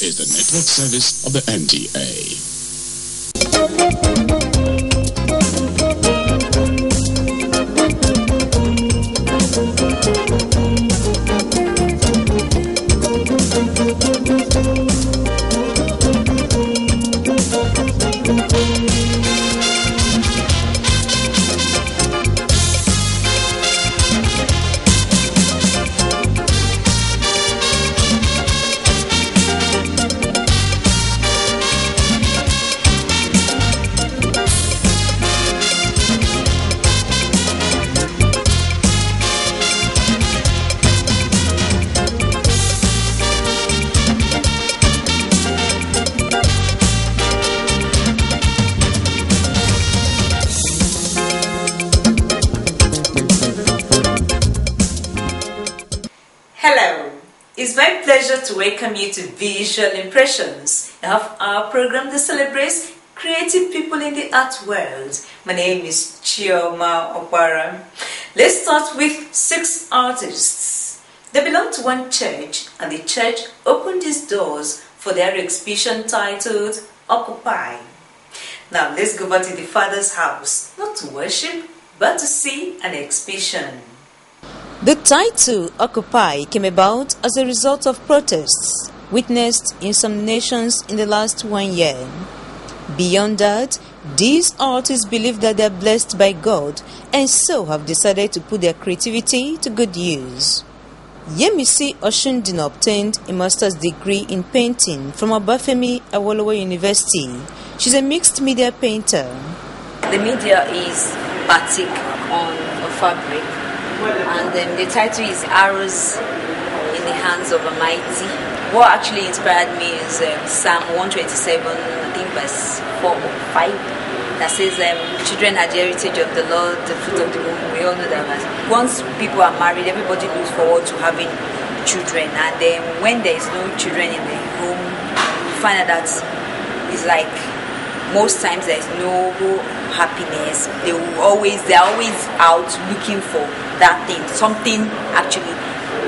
is the network service of the NTA. Hello, it's my pleasure to welcome you to Visual Impressions of our program that celebrates creative people in the art world. My name is Chioma Okwara. Let's start with 6 artists. They belong to one church, and the church opened its doors for their exhibition titled Occupy. Now let's go back to the Father's house, not to worship, but to see an exhibition. The title Occupy came about as a result of protests witnessed in some nations in the last 1 year. Beyond that, these artists believe that they are blessed by God and so have decided to put their creativity to good use. Yemisi Oshundin obtained a master's degree in painting from Obafemi Awolowo University. She's a mixed media painter. The media is batik on a fabric, and the title is Arrows in the Hands of Almighty. What actually inspired me is Psalm 127, I think verse 4 or 5, that says, children are the heritage of the Lord, the fruit of the womb. We all know that once people are married, everybody looks forward to having children, and then when there is no children in the home, you find out that it's like most times there's no happiness. They're always out looking for that thing. Something actually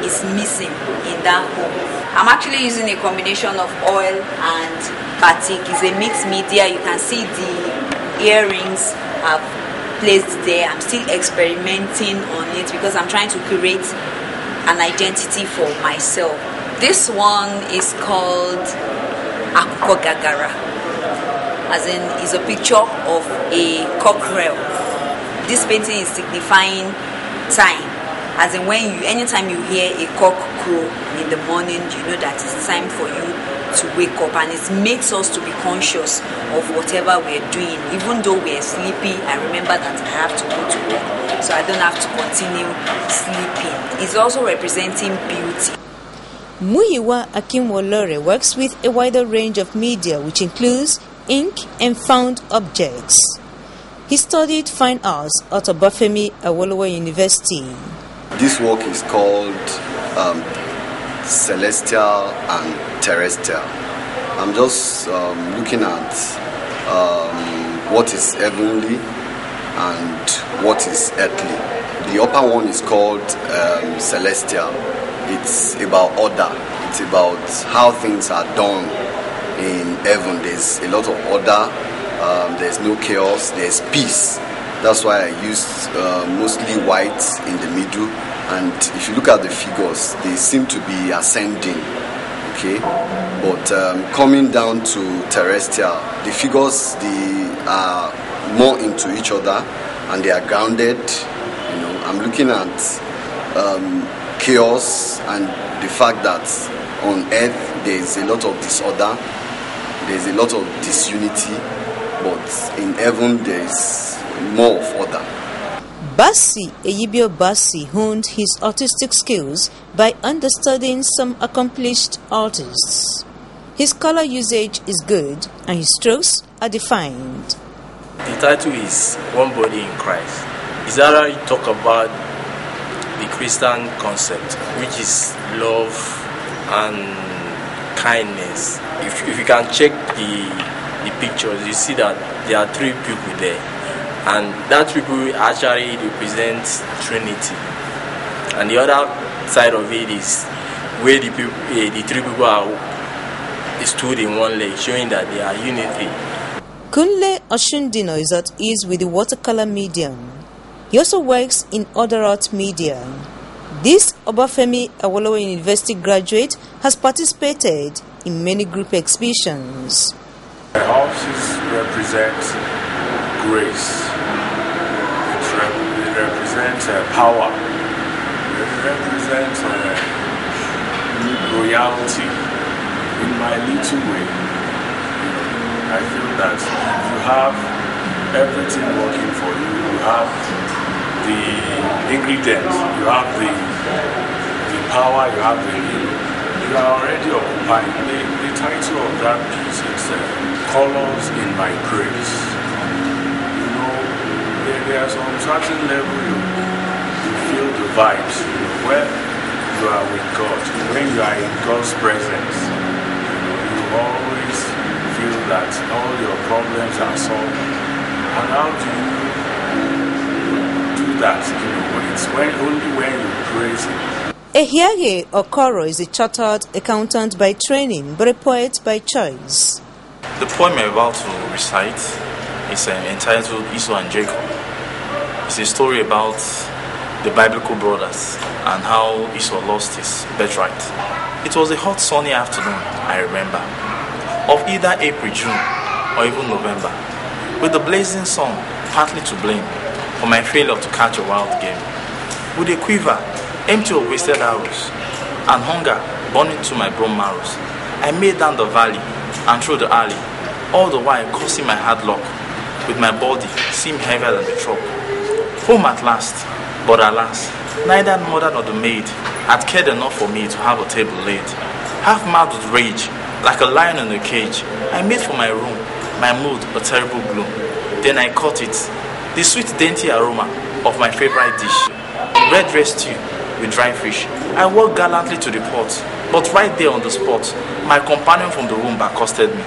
is missing in that home. I'm actually using a combination of oil and batik. It's a mixed media. You can see the earrings I've placed there. I'm still experimenting on it because I'm trying to create an identity for myself. This one is called Akuko Gagara, as in is a picture of a cockerel. This painting is signifying time, as in anytime you hear a cock crow in the morning, you know that it's time for you to wake up, and it makes us to be conscious of whatever we're doing. Even though we're sleepy, I remember that I have to go to bed, so I don't have to continue sleeping. It's also representing beauty. Muyiwa Akinwolore works with a wider range of media, which includes ink and found objects. He studied fine arts at Obafemi Awolowo University. This work is called Celestial and Terrestrial. I'm just looking at what is heavenly and what is earthly. The upper one is called Celestial. It's about order. It's about how things are done in heaven. There's a lot of order. There's no chaos. There's peace. That's why I used mostly white in the middle. And if you look at the figures, they seem to be ascending. Okay, but coming down to terrestrial, the figures, they are more into each other and they are grounded. You know, I'm looking at chaos and the fact that on earth there is a lot of disorder, there is a lot of disunity, but in heaven there is more of order. Bassi Eyibio Bassi honed his artistic skills by understudying some accomplished artists. His color usage is good and his strokes are defined. The title is One Body in Christ. It's actually talk about the Christian concept, which is love and kindness. If you can check the pictures, you see that there are 3 people there, and that people actually represent Trinity. And the other side of it is where the 3 people are stood in one leg, showing that they are unity. Kunle Oshundino is at ease with the watercolor medium. He also works in other art media. This Obafemi Awolowo University graduate has participated in many group exhibitions. The houses represent grace. It represents power. It represents royalty. In my little way, I feel that you have everything working for you. You have the ingredients, you have the power, you have you are already occupying. The title of that piece is Colors in My Praise. You know, there's on a certain level you feel the vibes, where you are with God. When you are in God's presence, you always feel that all your problems are solved. And how do you do that? It's only when you praise Him. Ehiage Okoro is a chartered accountant by training, but a poet by choice. The poem I'm about to recite is entitled Esau and Jacob. It's a story about the biblical brothers and how Esau lost his birthright. It was a hot sunny afternoon, I remember, of either April, June, or even November, with the blazing sun partly to blame for my failure to catch a wild game. With a quiver empty of wasted arrows and hunger burning to my bone marrows, I made down the valley and through the alley, all the while cursing my hard luck, with my body seemed heavier than the truck. Home at last, but alas, neither mother nor the maid had cared enough for me to have a table laid. Half mad with rage, like a lion in a cage, I made for my room, my mood a terrible gloom. Then I caught it, the sweet dainty aroma of my favorite dish, red dress stew with dry fish. I walked gallantly to the pot, but right there on the spot, my companion from the womb accosted me.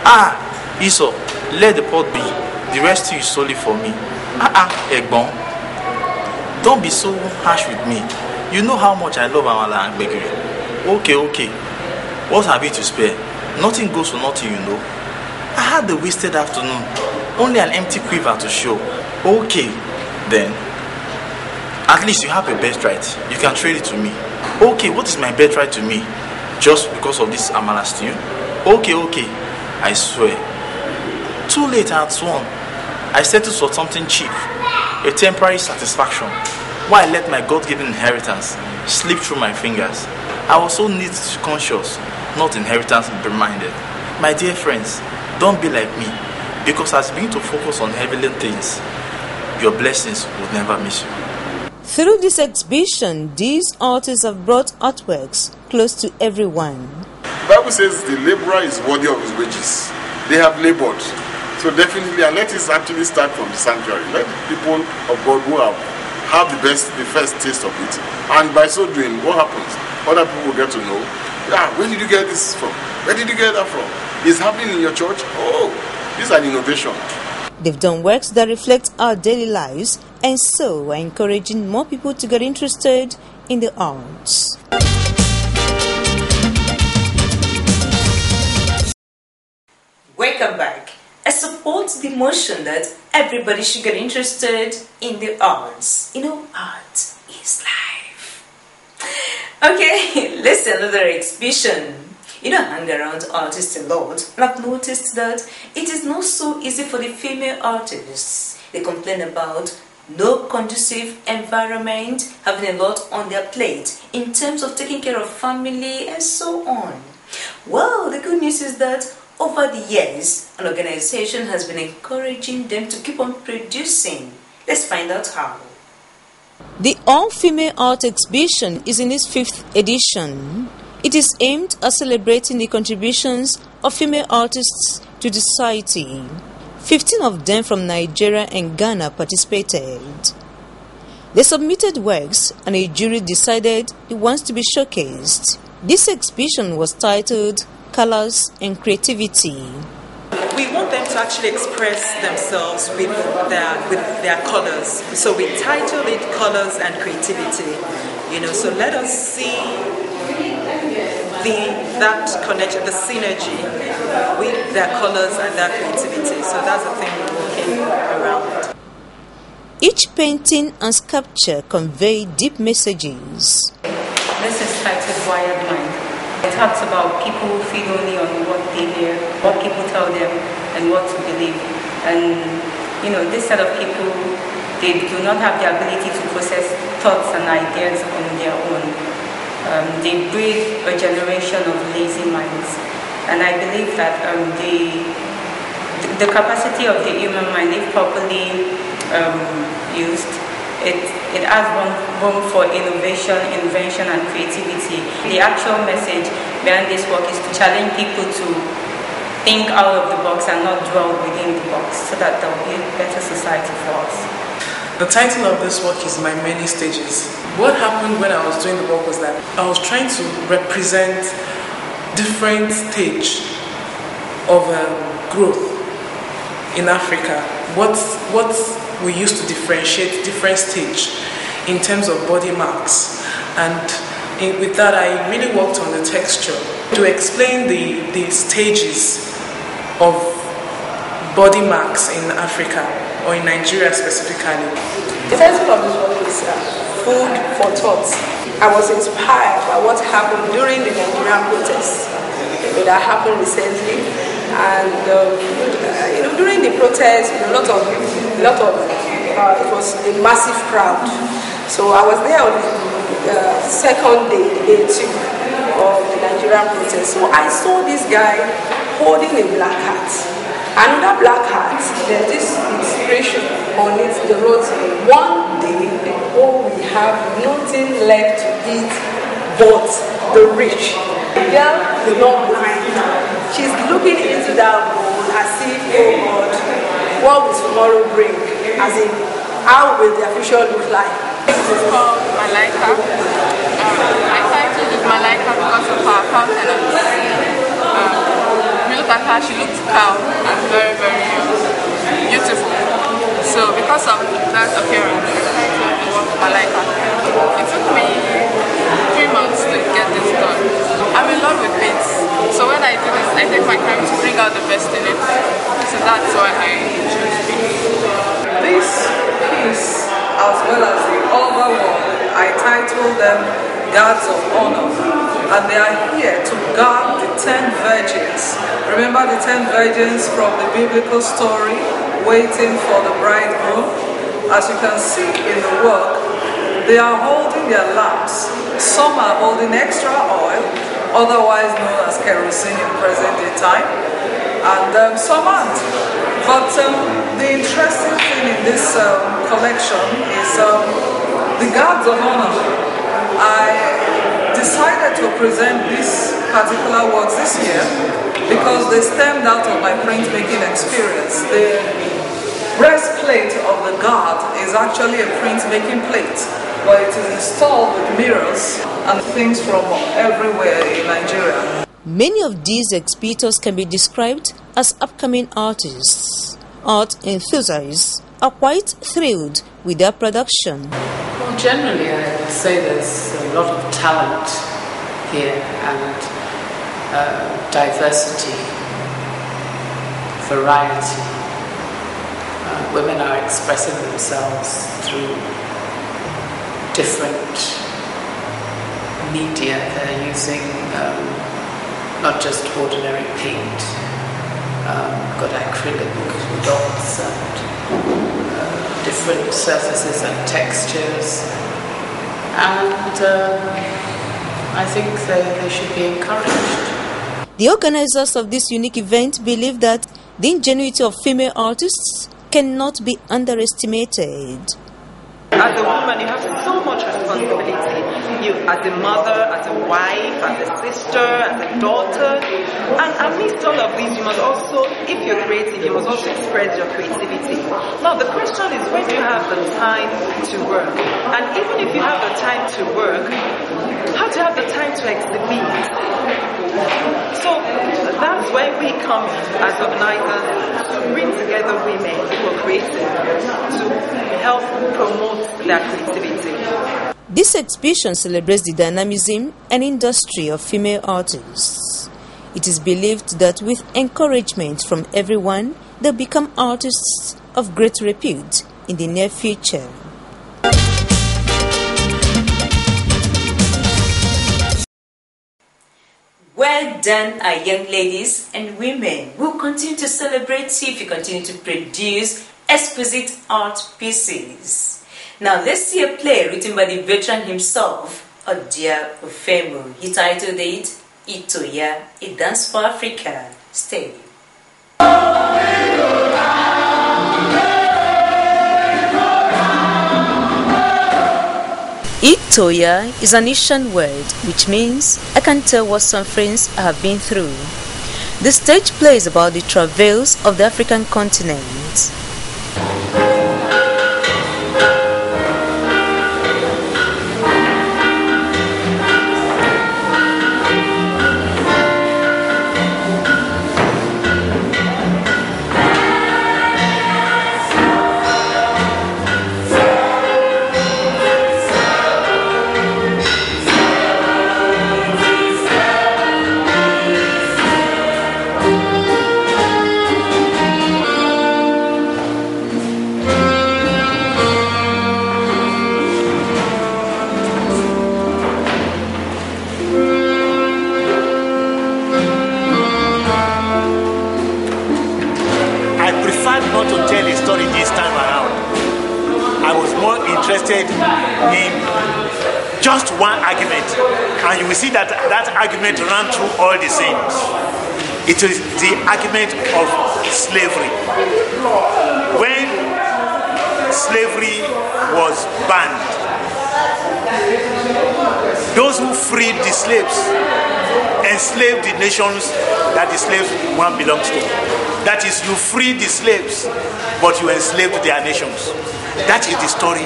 Ah, Esau, let the pot be. The rest is solely for me. Egbon, don't be so harsh with me. You know how much I love Amala and Gbegiri. Okay. What have you to spare? Nothing goes for nothing, you know. I had the wasted afternoon, only an empty quiver to show. Okay, then. At least you have a birthright. You can trade it to me. Okay, what is my birthright to me? Just because of this Amala stew? Okay. I swear. Too late I had sworn. I settled for something cheap, a temporary satisfaction, while I let my God-given inheritance slip through my fingers. I was so neat conscious, not inheritance-minded. My dear friends, don't be like me, because as you begin to focus on heavenly things, your blessings will never miss you. Through this exhibition, these artists have brought artworks close to everyone. The Bible says the laborer is worthy of his wages. They have labored. So definitely, and let us actually start from the sanctuary. Let the people of God who have the first taste of it. And by so doing, what happens? Other people will get to know, where did you get this from? Where did you get that from? It's happening in your church? Oh, this is an innovation. They've done works that reflect our daily lives and so are encouraging more people to get interested in the arts. Welcome back. I support the motion that everybody should get interested in the arts. Art is life. Okay, let's see another exhibition. I hang around artists a lot, and I've noticed that it is not so easy for the female artists. They complain about no conducive environment, having a lot on their plate in terms of taking care of family and so on. Well, the good news is that over the years, an organization has been encouraging them to keep on producing. Let's find out how. The All-Female Art Exhibition is in its 5th edition. It is aimed at celebrating the contributions of female artists to the society. 15 of them from Nigeria and Ghana participated. They submitted works and a jury decided the ones to be showcased. This exhibition was titled Colors and Creativity. We want them to actually express themselves with their colors. So we titled it Colors and Creativity. So let us see the that connection, the synergy with their colors and their creativity. So that's the thing we're working around. Each painting and sculpture convey deep messages. This is titled Wired Mind. It talks about people who feed only on what they hear, what people tell them, and what to believe. And this set of people, they do not have the ability to process thoughts and ideas on their own. They breed a generation of lazy minds. And I believe that the capacity of the human mind, if properly used, it has room for innovation, invention, and creativity. The actual message behind this work is to challenge people to think out of the box and not dwell within the box, so that there will be a better society for us. The title of this work is My Many Stages. What happened when I was doing the work was that I was trying to represent different stage of growth in Africa. What we used to differentiate different stage in terms of body marks, and with that I really worked on the texture to explain the stages of body marks in Africa, or in Nigeria specifically. The title of this work is Food for Thought. I was inspired by what happened during the Nigerian protests that happened recently, and during the protests, it was a massive crowd. So I was there on the second day, day 2 of the Nigerian protest. So I saw this guy holding a black hat. And that black hat, there's this inspiration on it. They wrote, one day, oh, we have nothing left to eat but the rich. The girl is not blind. She's looking into that bowl as if, oh God, what will tomorrow bring? As in, how will their future look like? This is called Malaika. I titled it Malaika because of her countenance. Look at her, she looked calm and very, very beautiful. So because of that appearance, I titled the work Malaika. It took me 3 months to get this done. I'm in love with paints, so when I do this, I take my time to bring out the best in it. So that's why I choose paints. This piece, as well as the other one, I titled them Guards of Honor, and they are here to guard the 10 virgins. Remember the 10 virgins from the biblical story, waiting for the bridegroom? As you can see in the work, they are holding their lamps. Some are holding extra oil, otherwise known as kerosene in present day time, and some aren't. But the interesting thing in this collection is the Guards of Honor. I decided to present these particular works this year because they stemmed out of my printmaking experience. The breastplate of the guard is actually a printmaking plate, but it is installed with mirrors and things from everywhere in Nigeria. Many of these exhibitors can be described as upcoming artists. Art enthusiasts are quite thrilled with their production. Well, generally I would say there's a lot of talent here and diversity, variety. Women are expressing themselves through different media. They're using not just ordinary paint, got acrylic dots and different surfaces and textures, and I think they should be encouraged. The organizers of this unique event believe that the ingenuity of female artists cannot be underestimated. As a woman, you have so much responsibility. You, as a mother, as a wife, as a sister, as a daughter. And amidst all of these, you must also, if you're creative, you must also express your creativity. Now, the question is, when do you have the time to work? And even if you have the time to work, how do you have the time to exhibit? So that's where we come as organizers to bring together women who are creative to help promote their creativity. This exhibition celebrates the dynamism and industry of female artists. It is believed that with encouragement from everyone, they'll become artists of great repute in the near future. Well done, our young ladies and women. We'll continue to celebrate you if you continue to produce exquisite art pieces. Now let's see a play written by the veteran himself, Odia Ofemo. He titled it Itoya, a Dance for Africa. Stay. Itoya is an Asian word which means I can tell what some friends have been through. The stage play is about the travails of the African continent. Not to tell a story this time around. I was more interested in just one argument, and you will see that that argument ran through all the scenes. It is the argument of slavery. When slavery was banned, those who freed the slaves enslaved the nations that the slaves one belongs to. That is, you free the slaves, but you enslaved their nations. That is the story.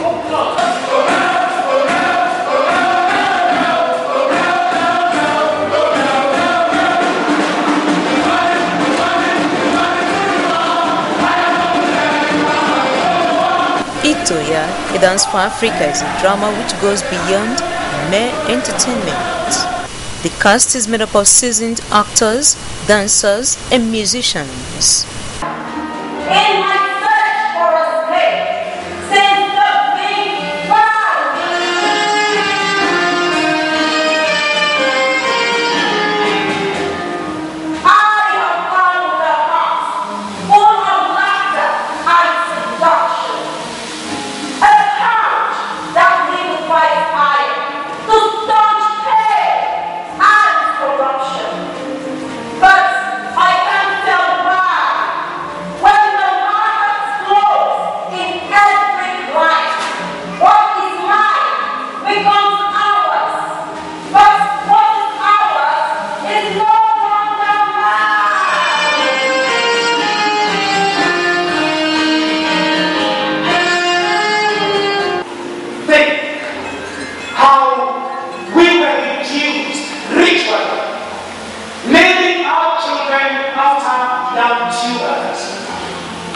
Itoya, a Dance for Africa, is a drama which goes beyond mere entertainment. The cast is made up of seasoned actors, dancers, and musicians.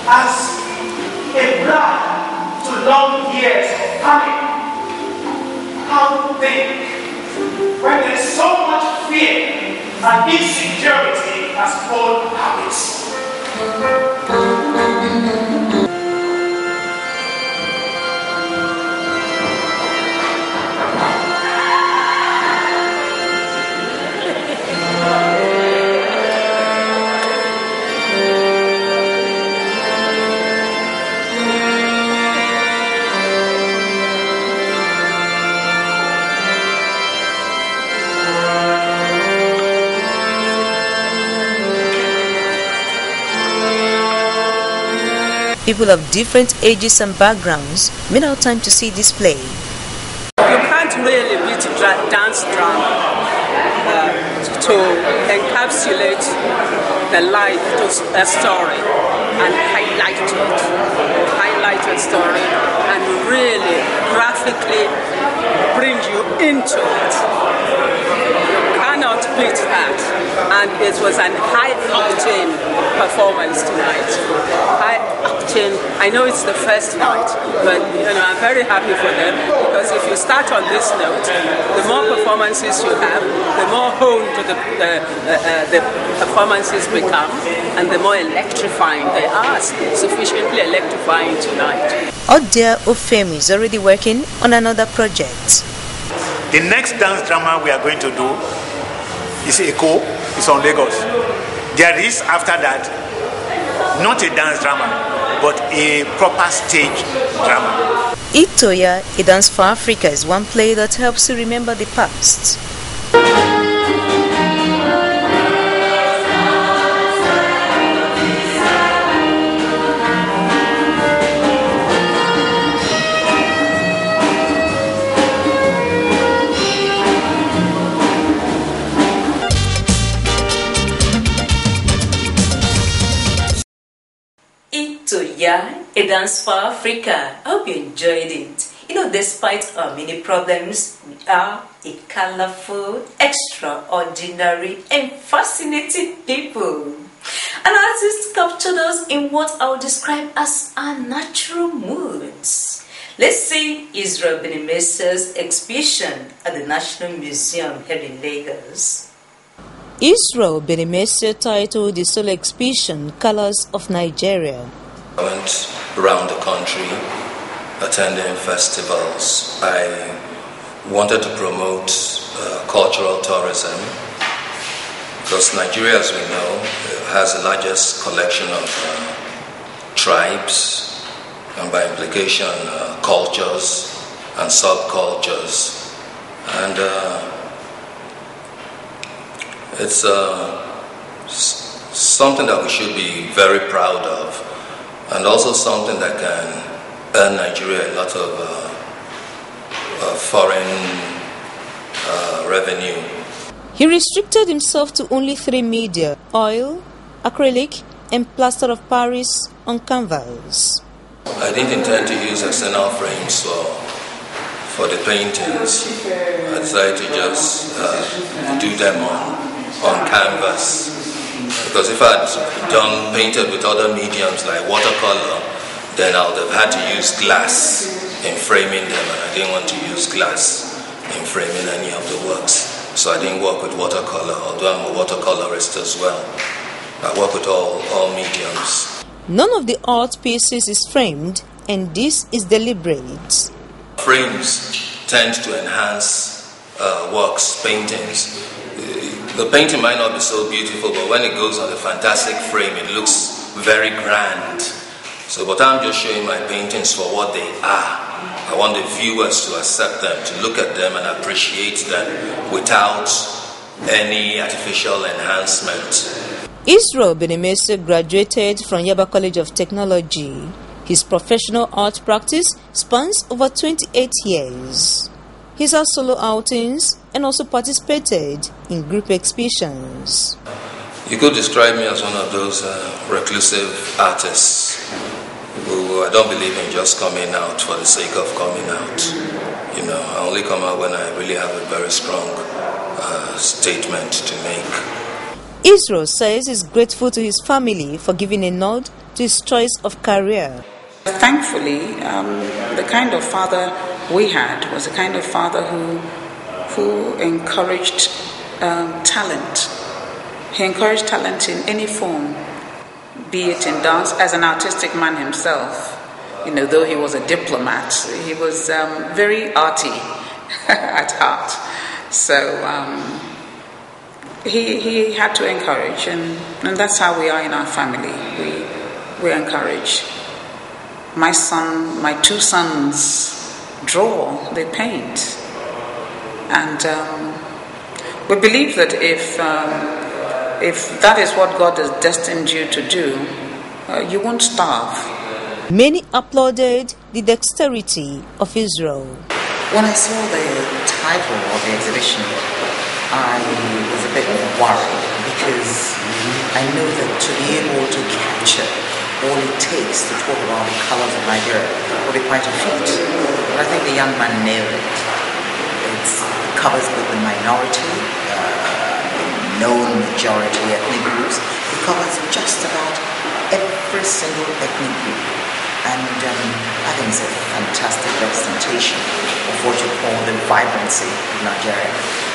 As a bride to long years of coming, how to think when there is so much fear and insecurity as old habits. People of different ages and backgrounds made out time to see this play. You can't really beat dance drama to encapsulate the life to a story and highlight a story and really graphically bring you into it. You cannot beat that. and it was an high-octane performance tonight. High-octane. I know it's the first night, but I'm very happy for them, because if you start on this note, the more performances you have, the more honed the performances become, and the more electrifying they are. Sufficiently electrifying tonight. Odia Ofemi is already working on another project. The next dance drama we are going to do is Echo. It's on Lagos. There is, after that, not a dance drama, but a proper stage drama. Itoya, A Dance for Africa, is one play that helps you remember the past. Itoya, A Dance for Africa. I hope you enjoyed it. Despite our many problems, we are a colorful, extraordinary, and fascinating people. An artist captured us in what I would describe as our natural moods. Let's see Israel Benemese's exhibition at the National Museum here in Lagos. Israel Benemese titled the solo exhibition Colors of Nigeria. I went around the country attending festivals. I wanted to promote cultural tourism, because Nigeria, as we know, has the largest collection of tribes, and by implication cultures and subcultures, and it's something that we should be very proud of, and also something that can earn Nigeria a lot of foreign revenue. He restricted himself to only 3 media: oil, acrylic, and plaster of Paris on canvas. I didn't intend to use external frames for the paintings. I decided to just do them on canvas, because if I had painted with other mediums like watercolor, then I would have had to use glass in framing them, and I didn't want to use glass in framing any of the works. So I didn't work with watercolor, although I'm a watercolorist as well. I work with all mediums. None of the art pieces is framed, and this is deliberate. Frames tend to enhance works, paintings. The painting might not be so beautiful, but when it goes on a fantastic frame, it looks very grand. So, but I'm just showing my paintings for what they are. I want the viewers to accept them, to look at them and appreciate them without any artificial enhancement. Israel Benemese graduated from Yaba College of Technology. His professional art practice spans over 28 years. He's had solo outings and also participated in group exhibitions. You could describe me as one of those reclusive artists who I don't believe in just coming out for the sake of coming out. I only come out when I really have a very strong statement to make. Israel says he's grateful to his family for giving a nod to his choice of career. Thankfully, the kind of father we had was the kind of father who encouraged talent. He encouraged talent in any form, be it in dance. As an artistic man himself, though he was a diplomat, he was very arty at heart. So he had to encourage, and that's how we are in our family. We encourage. My 2 sons draw, they paint, and we believe that if that is what God has destined you to do, you won't starve. Many applauded the dexterity of Israel. When I saw the title of the exhibition, I was a bit worried, because I know that to be able to capture all it takes to talk about the colors of Nigeria will be quite a feat. But I think the young man nailed it. It covers both the minority, known majority ethnic groups. It covers just about every single ethnic group. And I think it's a fantastic representation of what you call the vibrancy of Nigeria.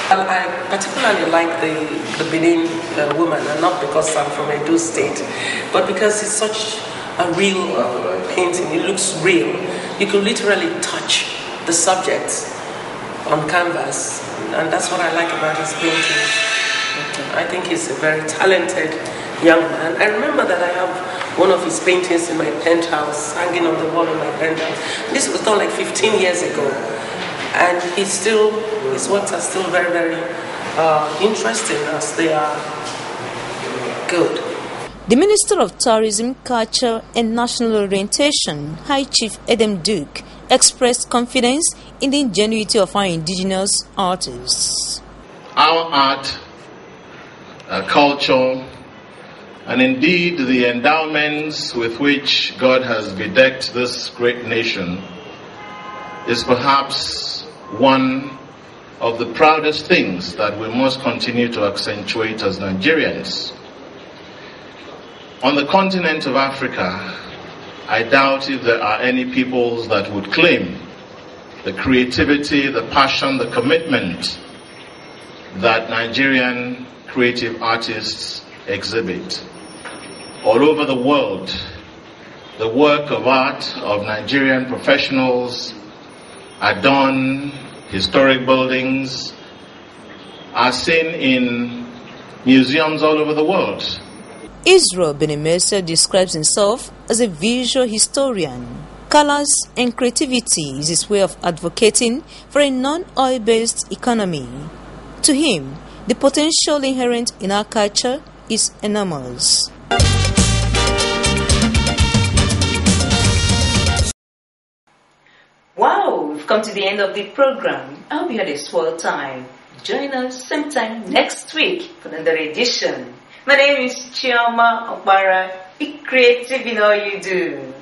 I particularly like the Benin woman, and not because I'm from Edo State, but because it's such a real painting. It looks real. You can literally touch the subjects on canvas, and that's what I like about his painting. I think he's a very talented young man. I remember that I have one of his paintings in my penthouse, hanging on the wall in my penthouse. This was done like 15 years ago, and his works are still very, very interesting as they are good. The Minister of Tourism, Culture and National Orientation, High Chief Edem Duke, expressed confidence in the ingenuity of our indigenous artists. Our art, culture, and indeed the endowments with which God has bedecked this great nation is perhaps one of the proudest things that we must continue to accentuate as Nigerians. On the continent of Africa, I doubt if there are any peoples that would claim the creativity, the passion, the commitment that Nigerian creative artists exhibit. All over the world, the work of art of Nigerian professionals adorn historic buildings, are seen in museums all over the world. Israel Benemesa describes himself as a visual historian. Colors and creativity is his way of advocating for a non-oil-based economy. To him, the potential inherent in our culture is enormous. Wow, we've come to the end of the program. I hope you had a swell time. Join us same time next week for another edition. My name is Chioma Okpara. Be creative in all you do.